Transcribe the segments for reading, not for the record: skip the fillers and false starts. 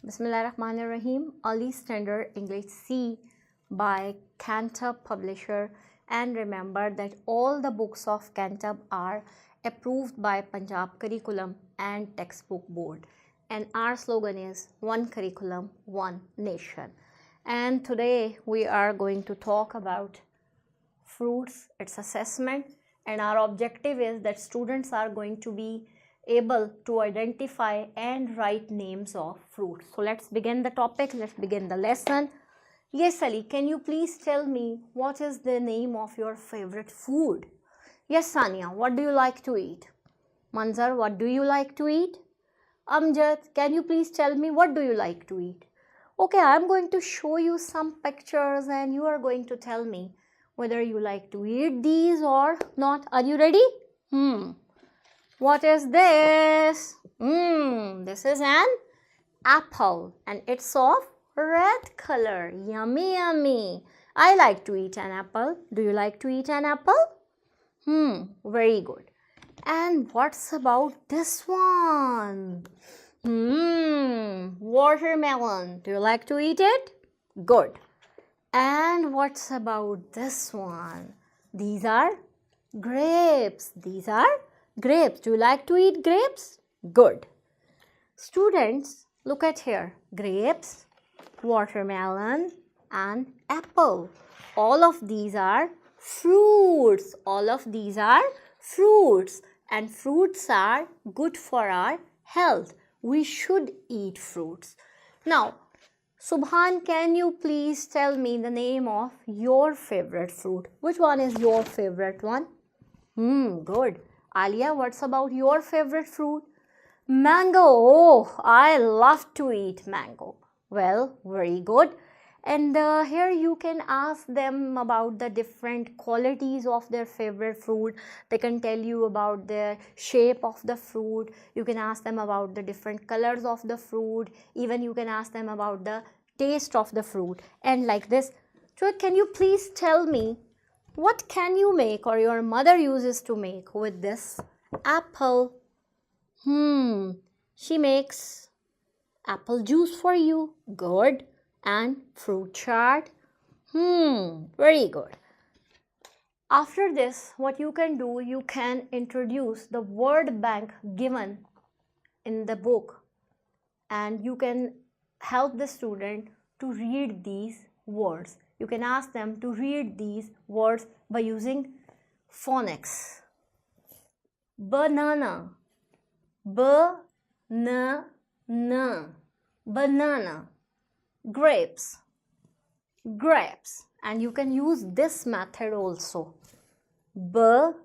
Bismillahirrahmanirrahim. Early Standard English C by Cantab publisher. And remember that all the books of Cantab are approved by Punjab Curriculum and Textbook Board. And our slogan is One Curriculum, One Nation. And today we are going to talk about fruits, its assessment, and our objective is that students are going to be able to identify and write names of fruits. So let's begin the topic, let's begin the lesson. Yes, Ali, can you please tell me what is the name of your favorite food? Yes, Sania, what do you like to eat? Manzar, what do you like to eat? Amjad, can you please tell me what do you like to eat? Okay, I'm going to show you some pictures and you are going to tell me whether you like to eat these or not. Are you ready? What is this? This is an apple and it's of red color. Yummy, yummy. I like to eat an apple. Do you like to eat an apple? Very good. And what's about this one? Watermelon. Do you like to eat it? Good. And what's about this one? These are grapes. These are grapes. Do you like to eat grapes? Good. Students, look at here. Grapes, watermelon, and apple. All of these are fruits. All of these are fruits. And fruits are good for our health. We should eat fruits. Now, Subhan, can you please tell me the name of your favorite fruit? Which one is your favorite one? Good. Alia, what's about your favorite fruit? Mango. Oh, I love to eat mango. Well, very good. And here you can ask them about the different qualities of their favorite fruit. They can tell you about the shape of the fruit. You can ask them about the different colors of the fruit. Even you can ask them about the taste of the fruit. And like this. So can you please tell me what can you make or your mother uses to make with this apple? She makes apple juice for you. Good. And fruit chart. Very good. After this, what you can do, you can introduce the word bank given in the book and you can help the student to read these words. You can ask them to read these words by using phonics. Banana. Banana. Banana. Grapes. Grapes. And you can use this method also. Banana.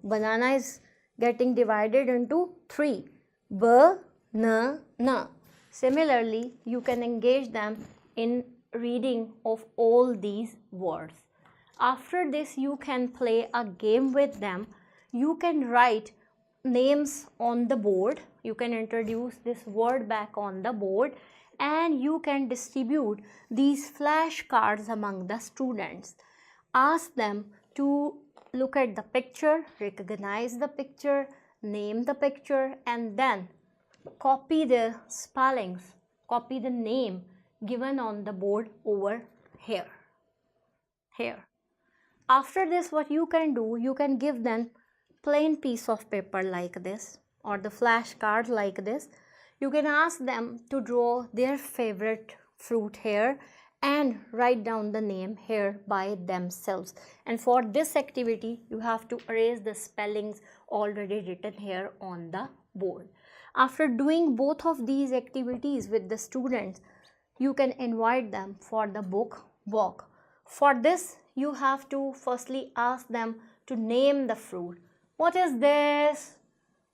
Banana is getting divided into 3. Banana. Similarly, you can engage them in reading of all these words. After this, you can play a game with them. You can write names on the board. You can introduce this word back on the board and you can distribute these flashcards among the students. Ask them to look at the picture, recognize the picture, name the picture and then copy the spellings, copy the name given on the board over here. After this, what you can do, you can give them plain piece of paper like this or the flashcard like this. You can ask them to draw their favorite fruit here and write down the name here by themselves. And for this activity, you have to erase the spellings already written here on the board. After doing both of these activities with the students, you can invite them for the book walk. For this, you have to firstly ask them to name the fruit. What is this?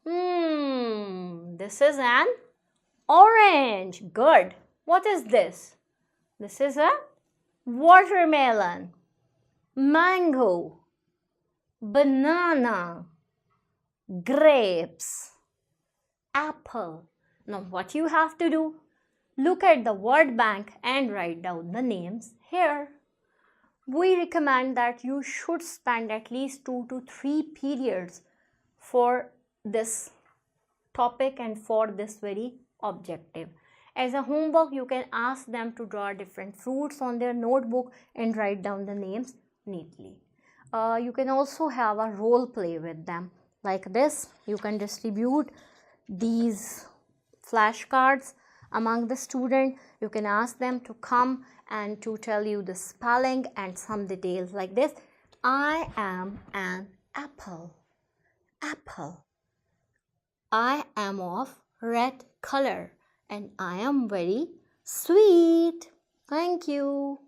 This is an orange. Good. What is this? This is a watermelon, mango, banana, grapes, apple. Now what you have to do? Look at the word bank and write down the names here. We recommend that you should spend at least 2 to 3 periods for this topic and for this very objective. As a homework, you can ask them to draw different fruits on their notebook and write down the names neatly. You can also have a role play with them like this. You can distribute these flashcards among the student. You can ask them to come and to tell you the spelling and some details like this. I am an apple. Apple. I am of red color and I am very sweet. Thank you.